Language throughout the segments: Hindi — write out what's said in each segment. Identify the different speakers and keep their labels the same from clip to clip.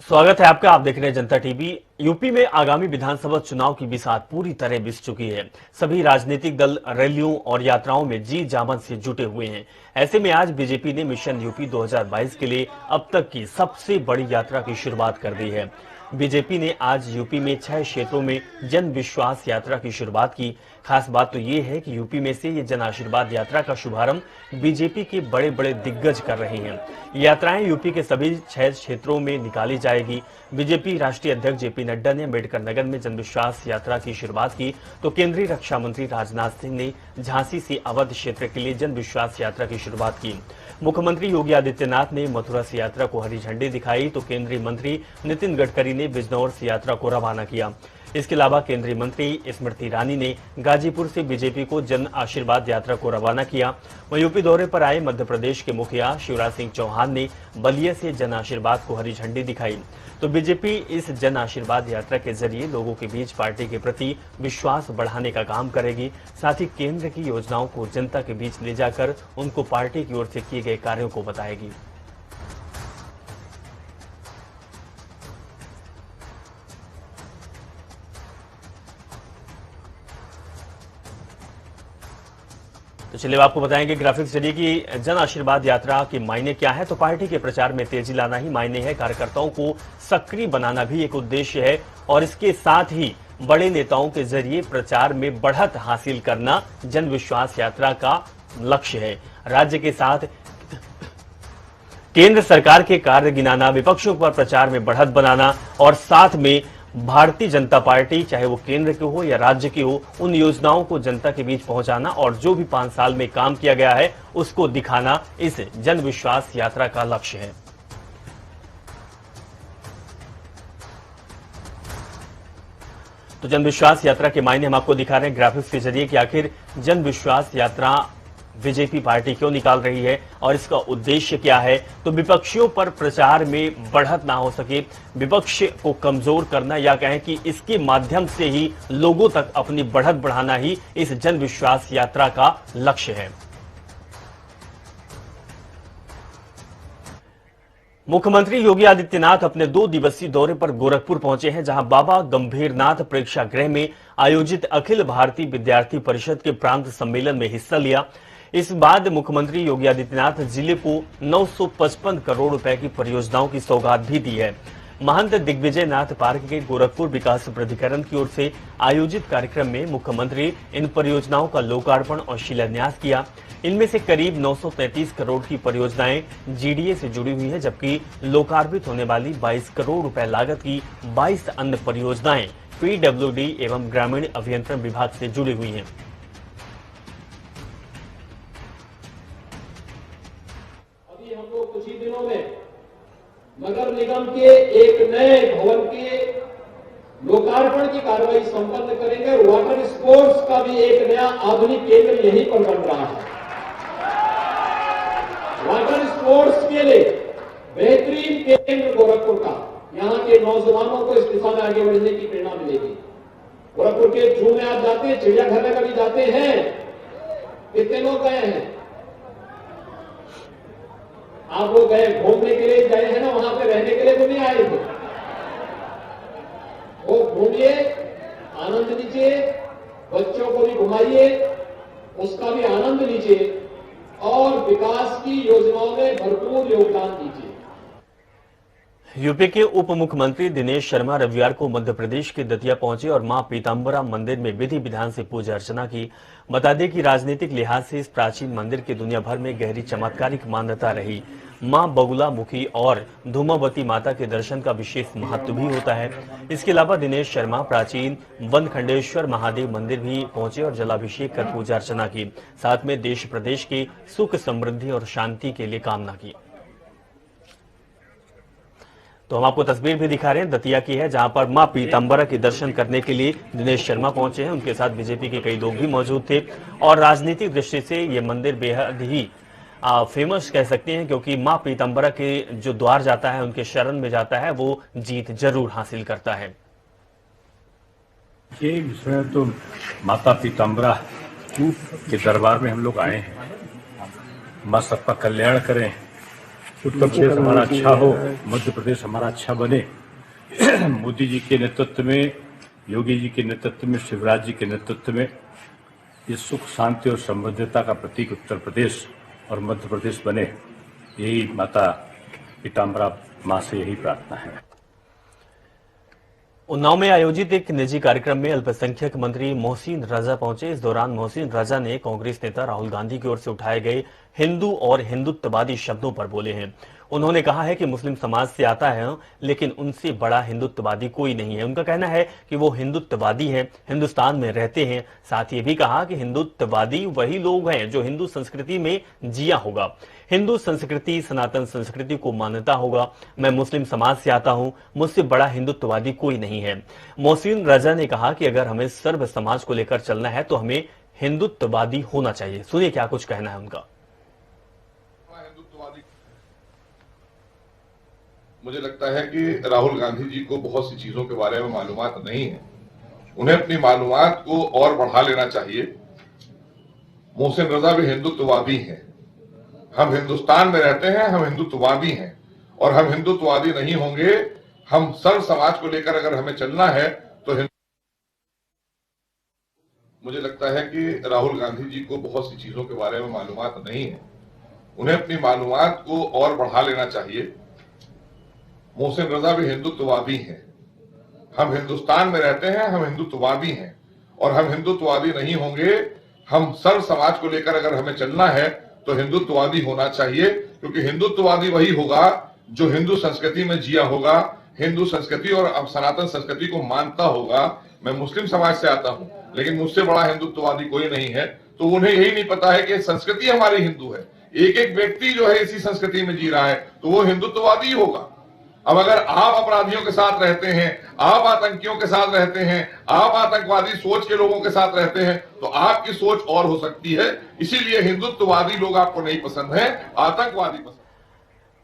Speaker 1: स्वागत है आपका। आप देख रहे हैं जनता टीवी। यूपी में आगामी विधानसभा चुनाव की बिसात पूरी तरह बिछ चुकी है। सभी राजनीतिक दल रैलियों और यात्राओं में जी जामन से जुटे हुए हैं। ऐसे में आज बीजेपी ने मिशन यूपी 2022 के लिए अब तक की सबसे बड़ी यात्रा की शुरुआत कर दी है। बीजेपी ने आज यूपी में 6 क्षेत्रों में जन विश्वास यात्रा की शुरुआत की। खास बात तो ये है कि यूपी में से ये जन आशीर्वाद यात्रा का शुभारंभ बीजेपी के बड़े बड़े दिग्गज कर रहे हैं। यात्राएं यूपी के सभी 6 क्षेत्रों में निकाली जाएगी। बीजेपी राष्ट्रीय अध्यक्ष जेपी नड्डा ने अम्बेडकर नगर में जनविश्वास यात्रा की शुरुआत की तो केंद्रीय रक्षा मंत्री राजनाथ सिंह ने झांसी से अवध क्षेत्र के लिए जनविश्वास यात्रा की शुरुआत की। मुख्यमंत्री योगी आदित्यनाथ ने मथुरा से यात्रा को हरी झंडी दिखाई तो केंद्रीय मंत्री नितिन गडकरी ने बिजनौर से यात्रा को रवाना किया। इसके अलावा केंद्रीय मंत्री स्मृति ईरानी ने गाजीपुर से बीजेपी को जन आशीर्वाद यात्रा को रवाना किया। वहीं यूपी दौरे पर आए मध्य प्रदेश के मुखिया शिवराज सिंह चौहान ने बलिया से जन आशीर्वाद को हरी झंडी दिखाई। तो बीजेपी इस जन आशीर्वाद यात्रा के जरिए लोगों के बीच पार्टी के प्रति विश्वास बढ़ाने का काम करेगी। साथ ही केंद्र की योजनाओं को जनता के बीच ले जाकर उनको पार्टी की ओर से किए गए कार्यों को बताएगी। तो चलिए आपको बताएंगे ग्राफिक्स जरिए कि जन आशीर्वाद यात्रा के मायने क्या है। तो पार्टी के प्रचार में तेजी लाना ही मायने है। कार्यकर्ताओं को सक्रिय बनाना भी एक उद्देश्य है और इसके साथ ही बड़े नेताओं के जरिए प्रचार में बढ़त हासिल करना जन विश्वास यात्रा का लक्ष्य है। राज्य के साथ केंद्र सरकार के कार्य गिनाना, विपक्षों पर प्रचार में बढ़त बनाना और साथ में भारतीय जनता पार्टी चाहे वो केंद्र की हो या राज्य की हो, उन योजनाओं को जनता के बीच पहुंचाना और जो भी 5 साल में काम किया गया है उसको दिखाना इस जन विश्वास यात्रा का लक्ष्य है। तो जन विश्वास यात्रा के मायने हम आपको दिखा रहे हैं ग्राफिक्स के जरिए कि आखिर जन विश्वास यात्रा बीजेपी पार्टी क्यों निकाल रही है और इसका उद्देश्य क्या है। तो विपक्षियों पर प्रचार में बढ़त ना हो सके, विपक्ष को कमजोर करना या कहें कि इसके माध्यम से ही लोगों तक अपनी बढ़त बढ़ाना ही इस जन विश्वास यात्रा का लक्ष्य है। मुख्यमंत्री योगी आदित्यनाथ अपने 2 दिवसीय दौरे पर गोरखपुर पहुंचे हैं, जहां बाबा गंभीरनाथ प्रेक्षागृह में आयोजित अखिल भारतीय विद्यार्थी परिषद के प्रांत सम्मेलन में हिस्सा लिया। इस बाद मुख्यमंत्री योगी आदित्यनाथ जिले को 955 करोड़ रुपए की परियोजनाओं की सौगात भी दी है। महंत दिग्विजय नाथ पार्क के गोरखपुर विकास प्राधिकरण की ओर से आयोजित कार्यक्रम में मुख्यमंत्री इन परियोजनाओं का लोकार्पण और शिलान्यास किया। इनमें से करीब 933 करोड़ की परियोजनाएं जीडीए से जुड़ी हुई है, जबकि लोकार्पित होने वाली 22 करोड़ रुपए लागत की 22 अन्य परियोजनाएं पीडब्ल्यूडी एवं ग्रामीण अभियंत्रण विभाग से जुड़ी हुई हैं।
Speaker 2: अभी हम लोग कुछ ही दिनों में नगर निगम के एक नए भवन के लोकार्पण की कार्रवाई संपन्न करेंगे और वाटर स्पोर्ट्स का भी एक नया आधुनिक केंद्र यहीं पर बन रहा है। वाटर स्पोर्ट्स के लिए बेहतरीन केंद्र गोरखपुर का, यहाँ के नौजवानों को इस दिशा में आगे बढ़ने की प्रेरणा मिलेगी। गोरखपुर के जू में आप जाते हैं, चिड़ियाघर में कभी जाते हैं? कितने लोग गए हैं? आप लोग गए घूमने के लिए गए हैं ना, वहां पे रहने के लिए तो नहीं आए थे। वो घूमिए, आनंद लीजिए, बच्चों को भी घुमाइए, उसका भी आनंद लीजिए और विकास की योजनाओं में भरपूर योगदान दीजिए।
Speaker 1: यूपी के उप मुख्यमंत्री दिनेश शर्मा रविवार को मध्य प्रदेश के दतिया पहुंचे और मां पीताम्बरा मंदिर में विधि विधान से पूजा अर्चना की। बता दें कि राजनीतिक लिहाज से इस प्राचीन मंदिर की दुनिया भर में गहरी चमत्कारिक मान्यता रही। मां बगुलामुखी और धूमावती माता के दर्शन का विशेष महत्व भी होता है। इसके अलावा दिनेश शर्मा प्राचीन वनखंडेश्वर महादेव मंदिर भी पहुंचे और जलाभिषेक कर पूजा अर्चना की। साथ में देश प्रदेश की सुख समृद्धि और शांति के लिए कामना की। तो हम आपको तस्वीर भी दिखा रहे हैं, दतिया की है, जहां पर मां पीताम्बरा के दर्शन करने के लिए दिनेश शर्मा पहुंचे हैं। उनके साथ बीजेपी के कई लोग भी मौजूद थे और राजनीतिक दृष्टि से ये मंदिर बेहद ही फेमस कह सकते हैं, क्योंकि मां पीताम्बरा के जो द्वार जाता है, उनके शरण में जाता है, वो जीत जरूर हासिल करता है।
Speaker 3: ये विषय तो माता पीताम्बरा के दरबार में हम लोग आए हैं। मां सबका कल्याण करें, उत्तर प्रदेश हमारा अच्छा हो, मध्य प्रदेश हमारा अच्छा बने। मोदी जी के नेतृत्व में, योगी जी के नेतृत्व में, शिवराज जी के नेतृत्व में ये सुख, शांति और समृद्धता का प्रतीक उत्तर प्रदेश और मध्य प्रदेश बने, यही माता पीताम्बरा मां से यही प्रार्थना है।
Speaker 1: उन्नाव में आयोजित एक निजी कार्यक्रम में अल्पसंख्यक मंत्री मोहसिन रजा पहुंचे। इस दौरान मोहसिन रजा ने कांग्रेस नेता राहुल गांधी की ओर से उठाए गए हिंदू और हिंदुत्ववादी शब्दों पर बोले हैं। उन्होंने कहा है कि मुस्लिम समाज से आता है, लेकिन उनसे बड़ा हिंदुत्ववादी कोई नहीं है। उनका कहना है कि वो हिंदुत्ववादी हैं, हिंदुस्तान में रहते हैं। साथ ही भी कहा कि हिंदुत्ववादी वही लोग हैं जो हिंदू संस्कृति में जिया होगा, हिंदू संस्कृति, सनातन संस्कृति को मान्यता होगा। मैं मुस्लिम समाज से आता हूं, मुझसे बड़ा हिंदुत्ववादी कोई नहीं है। मोहसिन रजा ने कहा कि अगर हमें सर्व समाज को लेकर चलना है तो हमें हिंदुत्ववादी होना चाहिए। सुनिए क्या कुछ कहना है उनका।
Speaker 4: मुझे लगता है कि राहुल गांधी जी को बहुत सी चीजों के बारे में मालूमात नहीं है, उन्हें अपनी मालूमात को और बढ़ा लेना चाहिए। मोहसिन रजा भी हिंदुत्ववादी हैं, हम हिंदुस्तान में रहते हैं, हम हिंदुत्ववादी हैं और हम हिंदुत्ववादी नहीं होंगे। हम सर्व समाज को लेकर अगर हमें चलना है तो मुझे लगता है कि राहुल गांधी जी को बहुत सी चीजों के बारे में मालूमात नहीं है, उन्हें अपनी मालूमात को और बढ़ा लेना चाहिए। मोहसिन रजा भी हिंदुत्ववादी हैं, हम हिंदुस्तान में रहते हैं, हम हिंदुत्ववादी हैं और हम हिंदुत्ववादी नहीं होंगे। हम सर्व समाज को लेकर अगर हमें चलना है तो हिंदुत्ववादी होना चाहिए, क्योंकि हिंदुत्ववादी वही होगा जो हिंदू संस्कृति में जिया होगा, हिंदू संस्कृति और सनातन संस्कृति को मानता होगा। मैं मुस्लिम समाज से आता हूं, लेकिन मुझसे बड़ा हिंदुत्ववादी कोई नहीं है। तो उन्हें यही नहीं पता है कि संस्कृति हमारी हिंदू है, एक एक व्यक्ति जो है इसी संस्कृति में जी रहा है, तो वो हिंदुत्ववादी होगा। अब अगर आप अपराधियों के साथ रहते हैं, आप आतंकियों के साथ रहते हैं, आप आतंकवादी सोच के लोगों के साथ रहते हैं, तो आपकी सोच और हो सकती है। इसीलिए हिंदुत्ववादी लोग आपको नहीं पसंद है, आतंकवादी पसंद।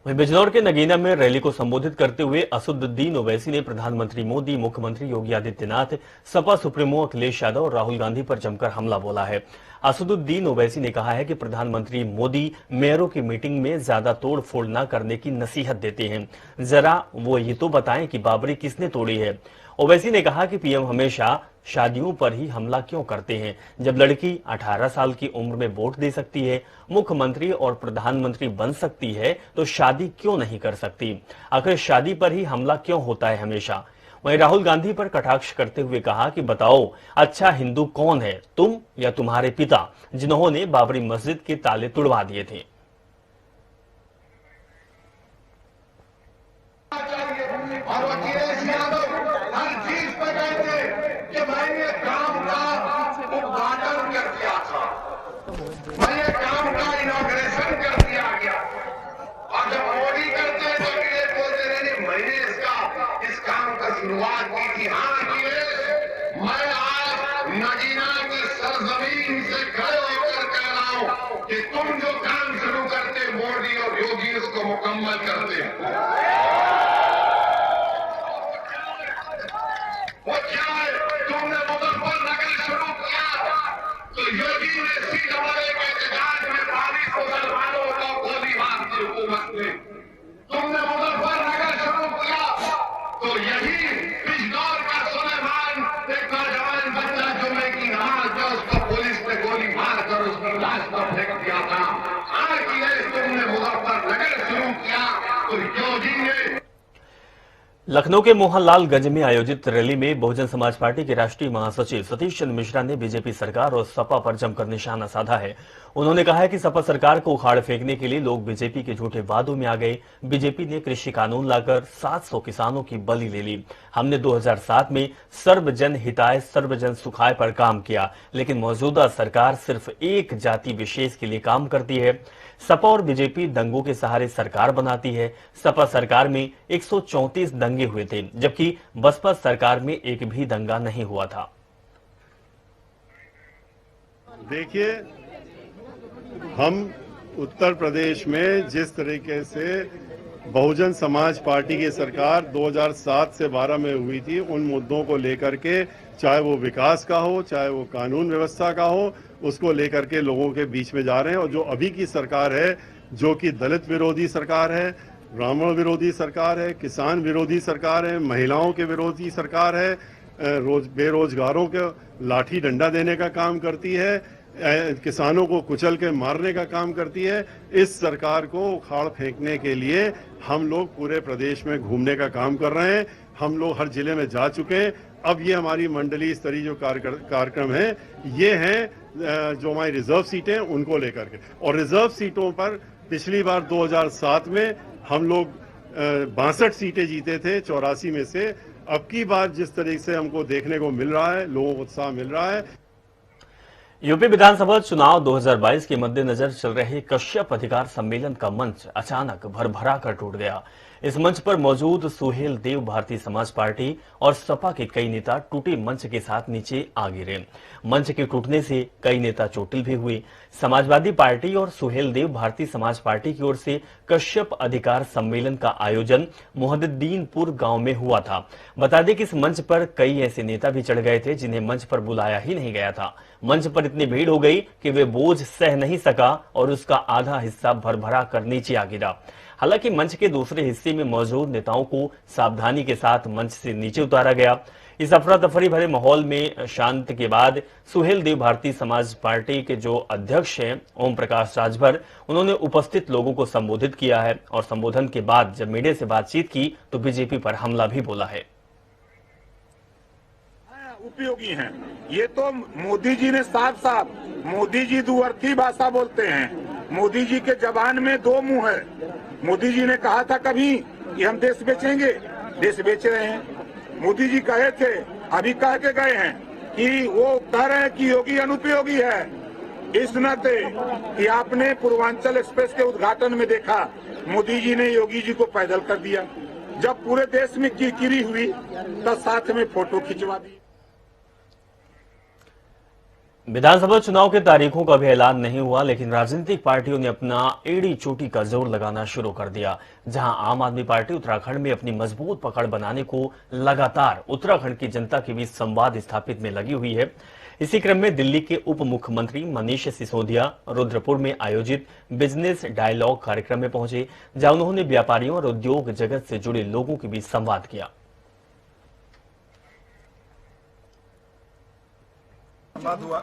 Speaker 1: वहीं बिजनौर के नगीना में रैली को संबोधित करते हुए असदुद्दीन ओवैसी ने प्रधानमंत्री मोदी, मुख्यमंत्री योगी आदित्यनाथ, सपा सुप्रीमो अखिलेश यादव और राहुल गांधी पर जमकर हमला बोला है। असदुद्दीन ओवैसी ने कहा है कि प्रधानमंत्री मोदी मेयरों की मीटिंग में ज्यादा तोड़ फोड़ न करने की नसीहत देते हैं, जरा वो ये तो बताएं कि बाबरी किसने तोड़ी है। ओवैसी ने कहा कि पीएम हमेशा शादियों पर ही हमला क्यों करते हैं, जब लड़की 18 साल की उम्र में वोट दे सकती है, मुख्यमंत्री और प्रधानमंत्री बन सकती है, तो शादी क्यों नहीं कर सकती। आखिर शादी पर ही हमला क्यों होता है हमेशा। वहीं राहुल गांधी पर कटाक्ष करते हुए कहा कि बताओ अच्छा हिंदू कौन है, तुम या तुम्हारे पिता, जिन्होंने बाबरी मस्जिद के ताले तुड़वा दिए थे।
Speaker 5: शुरुआत की थी। मैं आज नगीना की सरजमीन से खड़े होकर कह रहा हूं कि तुम जो काम शुरू करते मोदी और योगी उसको मुकम्मल करते। वो क्या है, तुमने मुजफ्फरनगर शुरू किया तो योगी ने सीधे के एहतजाज में 22 मुसलमानों को गोली मार दी हुकूमत ने। तुमने मुजफ्फरनगर शुरू किया तो यही बिजनौर का सुलेमान एक नौजवान बच्चा जुम्मे की नमाज में उसको पुलिस ने गोली मारकर उसकी लाश पर फेंक दिया था। आज ये तुमने मुजफ्फरनगर शुरू किया तो योगी ने।
Speaker 1: लखनऊ के मोहनलालगंज में आयोजित रैली में बहुजन समाज पार्टी के राष्ट्रीय महासचिव सतीश चंद्र मिश्रा ने बीजेपी सरकार और सपा पर जमकर निशाना साधा है। उन्होंने कहा है कि सपा सरकार को उखाड़ फेंकने के लिए लोग बीजेपी के झूठे वादों में आ गए। बीजेपी ने कृषि कानून लाकर 700 किसानों की बलि ले ली। हमने 2007 में सर्वजन हिताय सर्वजन सुखाय पर काम किया, लेकिन मौजूदा सरकार सिर्फ एक जाति विशेष के लिए काम करती है। सपा और बीजेपी दंगों के सहारे सरकार बनाती है। सपा सरकार में 134 दंगे हुए थे, जबकि बसपा सरकार में एक भी दंगा नहीं हुआ था।
Speaker 6: देखिए, हम उत्तर प्रदेश में जिस तरीके से बहुजन समाज पार्टी की सरकार 2007 से 12 में हुई थी, उन मुद्दों को लेकर के, चाहे वो विकास का हो, चाहे वो कानून व्यवस्था का हो, उसको लेकर के लोगों के बीच में जा रहे हैं। और जो अभी की सरकार है, जो कि दलित विरोधी सरकार है, ब्राह्मण विरोधी सरकार है, किसान विरोधी सरकार है, महिलाओं के विरोधी सरकार है, बेरोजगारों के लाठी डंडा देने का काम करती है, किसानों को कुचल के मारने का काम करती है। इस सरकार को उखाड़ फेंकने के लिए हम लोग पूरे प्रदेश में घूमने का काम कर रहे हैं। हम लोग हर जिले में जा चुके हैं। अब ये हमारी मंडलीय स्तरीय जो कार्यक्रम है, ये है जो हमारी रिजर्व सीटें उनको लेकर के। और रिजर्व सीटों पर पिछली बार 2007 में हम लोग 62 सीटें जीते थे 84 में से। अब की बार जिस तरीके से हमको देखने को मिल रहा है, लोगों को उत्साह मिल रहा है।
Speaker 1: यूपी विधानसभा चुनाव 2022 के मद्देनजर चल रहे कश्यप अधिकार सम्मेलन का मंच अचानक भरभरा कर टूट गया। इस मंच पर मौजूद सुहेल देव भारतीय समाज पार्टी और सपा के कई नेता टूटे मंच के साथ नीचे आ गिरे। मंच के टूटने से कई नेता चोटिल भी हुए। समाजवादी पार्टी और सुहेल देव भारतीय समाज पार्टी की ओर से कश्यप अधिकार सम्मेलन का आयोजन मोहद्दीनपुर गांव में हुआ था। बता दें कि इस मंच पर कई ऐसे नेता भी चढ़ गए थे जिन्हें मंच पर बुलाया ही नहीं गया था। मंच पर इतनी भीड़ हो गई कि वे बोझ सह नहीं सका और उसका आधा हिस्सा भरभरा कर नीचे आ गिरा। हालांकि मंच के दूसरे हिस्से में मौजूद नेताओं को सावधानी के साथ मंच से नीचे उतारा गया। इस अफरा तफरी भरे माहौल में शांत के बाद सुहेल देव भारतीय समाज पार्टी के जो अध्यक्ष हैं ओम प्रकाश राजभर, उन्होंने उपस्थित लोगों को संबोधित किया है और संबोधन के बाद जब मीडिया से बातचीत की तो बीजेपी पर हमला भी बोला है।
Speaker 7: उपयोगी हैं। ये तो मोदी जी ने साफ साफ, मोदी जी दुअर्थी भाषा बोलते हैं। मोदी जी के जबान में दो मुंह है। मोदी जी ने कहा था कभी कि हम देश बेचेंगे, देश बेच रहे हैं। मोदी जी कहे थे, अभी कह के गए हैं कि वो कह रहे हैं कि योगी अनुपयोगी है। इस नाते कि आपने पूर्वांचल एक्सप्रेस के उद्घाटन में देखा, मोदी जी ने योगी जी को पैदल कर दिया। जब पूरे देश में किरकिरी हुई तब साथ में फोटो खिंचवा दी।
Speaker 1: विधानसभा चुनाव के तारीखों का भी ऐलान नहीं हुआ, लेकिन राजनीतिक पार्टियों ने अपना एड़ी चोटी का जोर लगाना शुरू कर दिया। जहां आम आदमी पार्टी उत्तराखंड में अपनी मजबूत पकड़ बनाने को लगातार उत्तराखंड की जनता के बीच संवाद स्थापित में लगी हुई है। इसी क्रम में दिल्ली के उप मुख्यमंत्री मनीष सिसोदिया रुद्रपुर में आयोजित बिजनेस डायलॉग कार्यक्रम में पहुंचे, जहां उन्होंने व्यापारियों और उद्योग जगत से जुड़े लोगों के बीच संवाद किया।
Speaker 8: संवाद हुआ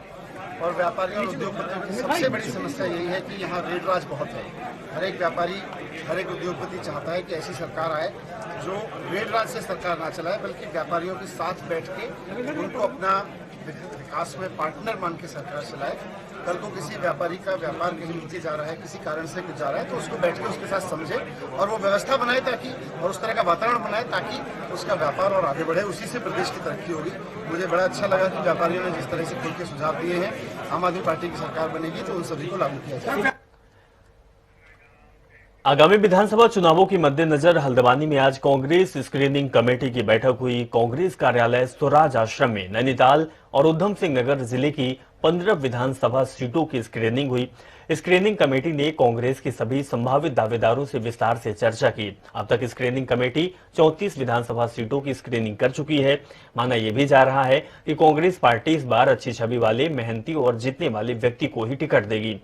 Speaker 8: और व्यापारियों और उद्योगपतियों की सबसे बड़ी समस्या यही है कि यहाँ रेट राज बहुत है। हर एक व्यापारी, हर एक उद्योगपति चाहता है कि ऐसी सरकार आए जो रेट राज से सरकार ना चलाए, बल्कि व्यापारियों के साथ बैठ के उनको अपना विकास में पार्टनर मान के सरकार चलाए। कल को किसी व्यापारी का व्यापार कहीं नीचे जा रहा है, किसी कारण से कुछ जा रहा है, तो उसको बैठ के उसके साथ समझे और वो व्यवस्था बनाए ताकि, और उस तरह का वातावरण बनाए ताकि उसका व्यापार और आगे बढ़े। उसी से प्रदेश की तरक्की होगी। मुझे बड़ा अच्छा लगा कि व्यापारियों ने जिस तरह से खुल के सुझाव दिए हैं। आम आदमी पार्टी की सरकार बनेगी तो उन सभी को लागू किया जाएगा।
Speaker 1: आगामी विधानसभा चुनावों के मद्देनजर हल्द्वानी में आज कांग्रेस स्क्रीनिंग कमेटी की बैठक हुई। कांग्रेस कार्यालय स्वराज आश्रम में नैनीताल और उधम सिंह नगर जिले की 15 विधानसभा सीटों की स्क्रीनिंग हुई। स्क्रीनिंग कमेटी ने कांग्रेस के सभी संभावित दावेदारों से विस्तार से चर्चा की। अब तक स्क्रीनिंग कमेटी 34 विधानसभा सीटों की स्क्रीनिंग कर चुकी है। माना यह भी जा रहा है कि कांग्रेस पार्टी इस बार अच्छी छवि वाले, मेहनती और जीतने वाले व्यक्ति को ही टिकट देगी।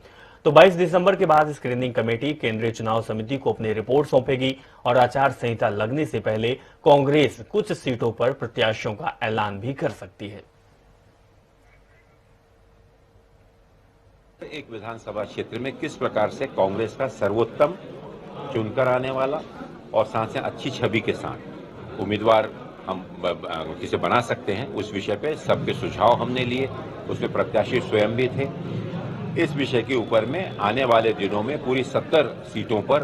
Speaker 1: तो 22 दिसंबर के बाद स्क्रीनिंग कमेटी केंद्रीय चुनाव समिति को अपनी रिपोर्ट सौंपेगी और आचार संहिता लगने से पहले कांग्रेस कुछ सीटों पर प्रत्याशियों का ऐलान भी कर सकती है।
Speaker 9: एक विधानसभा क्षेत्र में किस प्रकार से कांग्रेस का सर्वोत्तम चुनकर आने वाला और साथ से अच्छी छवि के साथ उम्मीदवार हम किसे बना सकते हैं, उस विषय पे सबके सुझाव हमने लिए। उसमें प्रत्याशी स्वयं भी थे। इस विषय के ऊपर में आने वाले दिनों में पूरी 70 सीटों पर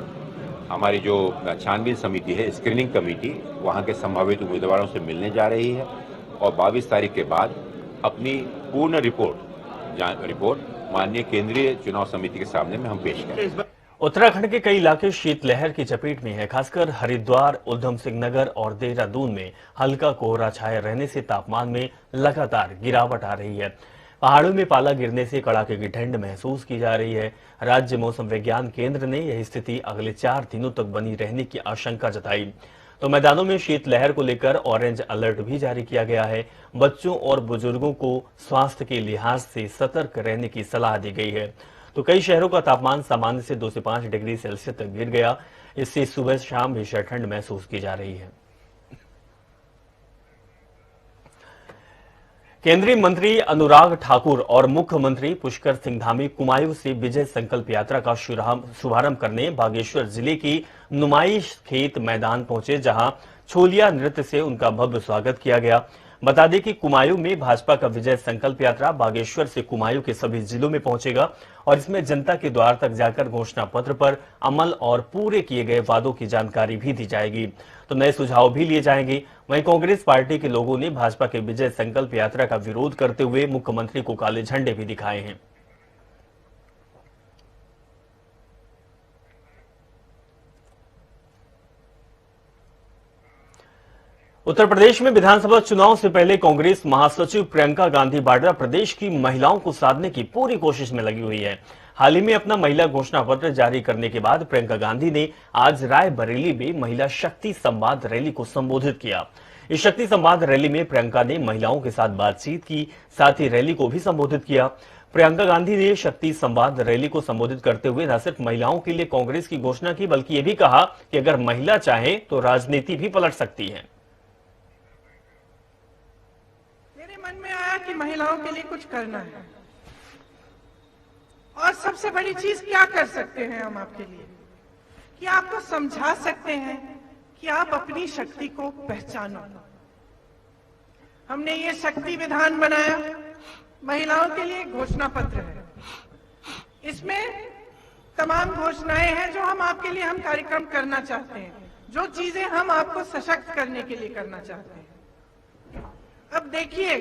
Speaker 9: हमारी जो छानबीन समिति है, स्क्रीनिंग कमेटी, वहां के संभावित उम्मीदवारों से मिलने जा रही है और 22 तारीख के बाद अपनी पूर्ण रिपोर्ट माननीय केंद्रीय चुनाव समिति के सामने में हम पेश करेंगे।
Speaker 1: उत्तराखंड के कई इलाके शीतलहर की चपेट में है। खासकर हरिद्वार, उधम सिंह नगर और देहरादून में हल्का कोहरा छाया रहने से तापमान में लगातार गिरावट आ रही है। पहाड़ों में पाला गिरने से कड़ाके की ठंड महसूस की जा रही है। राज्य मौसम विज्ञान केंद्र ने यह स्थिति अगले 4 दिनों तक बनी रहने की आशंका जताई। तो मैदानों में शीतलहर को लेकर ऑरेंज अलर्ट भी जारी किया गया है। बच्चों और बुजुर्गों को स्वास्थ्य के लिहाज से सतर्क रहने की सलाह दी गई है। तो कई शहरों का तापमान सामान्य से 2 से 5 डिग्री सेल्सियस तक गिर गया। इससे सुबह शाम भीषण ठंड महसूस की जा रही है। केंद्रीय मंत्री अनुराग ठाकुर और मुख्यमंत्री पुष्कर सिंह धामी कुमायूं से विजय संकल्प यात्रा का शुभारंभ करने बागेश्वर जिले की नुमाइश खेत मैदान पहुंचे, जहां छोलिया नृत्य से उनका भव्य स्वागत किया गया। बता दें कि कुमायूं में भाजपा का विजय संकल्प यात्रा बागेश्वर से कुमायूं के सभी जिलों में पहुंचेगा और इसमें जनता के द्वार तक जाकर घोषणा पत्र पर अमल और पूरे किए गए वादों की जानकारी भी दी जाएगी। तो नए सुझाव भी लिए जाएंगे। वहीं कांग्रेस पार्टी के लोगों ने भाजपा के विजय संकल्प यात्रा का विरोध करते हुए मुख्यमंत्री को काले झंडे भी दिखाए हैं। उत्तर प्रदेश में विधानसभा चुनाव से पहले कांग्रेस महासचिव प्रियंका गांधी वाड्रा प्रदेश की महिलाओं को साधने की पूरी कोशिश में लगी हुई है। हाल ही में अपना महिला घोषणा पत्र जारी करने के बाद प्रियंका गांधी ने आज रायबरेली में महिला शक्ति संवाद रैली को संबोधित किया। इस शक्ति संवाद रैली में प्रियंका ने महिलाओं के साथ बातचीत की, साथ ही रैली को भी संबोधित किया। प्रियंका गांधी ने शक्ति संवाद रैली को संबोधित करते हुए न सिर्फ महिलाओं के लिए कांग्रेस की घोषणा की, बल्कि ये भी कहा कि अगर महिला चाहे तो राजनीति भी पलट सकती है।
Speaker 10: मन में आया कि महिलाओं के लिए कुछ करना है और सबसे बड़ी चीज क्या कर सकते हैं हम आपके लिए, कि आपको समझा सकते हैं कि आप अपनी शक्ति को पहचानो। हमने ये शक्ति विधान बनाया, महिलाओं के लिए घोषणा पत्र है। इसमें तमाम घोषणाएं हैं जो हम आपके लिए हम कार्यक्रम करना चाहते हैं, जो चीजें हम आपको सशक्त करने के लिए करना चाहते हैं। अब देखिए,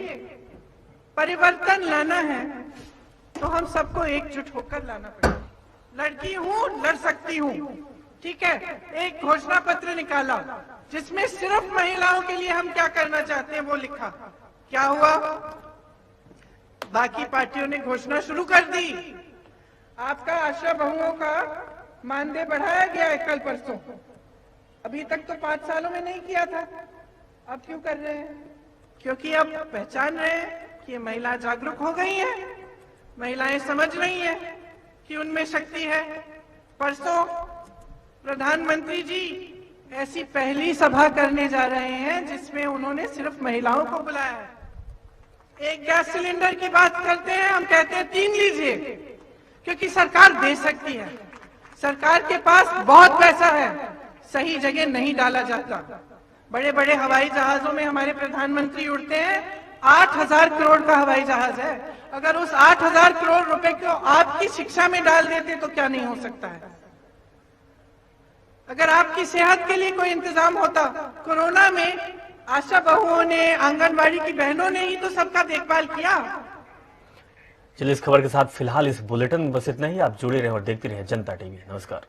Speaker 10: परिवर्तन लाना है तो हम सबको एकजुट होकर लाना पड़ेगा। लड़की हूं, लड़ सकती हूं, ठीक है। एक घोषणा पत्र निकाला जिसमें सिर्फ महिलाओं के लिए हम क्या करना चाहते हैं वो लिखा। क्या हुआ? बाकी पार्टियों ने घोषणा शुरू कर दी। आपका आशा बहुओं का मानदेय बढ़ाया गया है कल परसों। अभी तक तो 5 सालों में नहीं किया था, अब क्यों कर रहे हैं? क्योंकि अब पहचान रहे हैं कि महिला जागरूक हो गई है, महिलाएं समझ रही हैं कि उनमें शक्ति है। परसों प्रधानमंत्री जी ऐसी पहली सभा करने जा रहे हैं जिसमें उन्होंने सिर्फ महिलाओं को बुलाया है। एक गैस सिलेंडर की बात करते हैं, हम कहते हैं 3 लीजिए, क्योंकि सरकार दे सकती है। सरकार के पास बहुत पैसा है, सही जगह नहीं डाला जाता। बड़े बड़े हवाई जहाजों में हमारे प्रधानमंत्री उड़ते हैं, 8,000 करोड़ का हवाई जहाज है। अगर उस 8,000 करोड़ रुपए को आपकी शिक्षा में डाल देते तो क्या नहीं हो सकता है? अगर आपकी सेहत के लिए कोई इंतजाम होता, कोरोना में आशा बहुओं ने, आंगनबाड़ी की बहनों ने ही तो सबका देखभाल किया।
Speaker 1: चलिए, इस खबर के साथ फिलहाल इस बुलेटिन में बस इतना ही। आप जुड़े रहें और देखते रहें जनता टीवी। नमस्कार।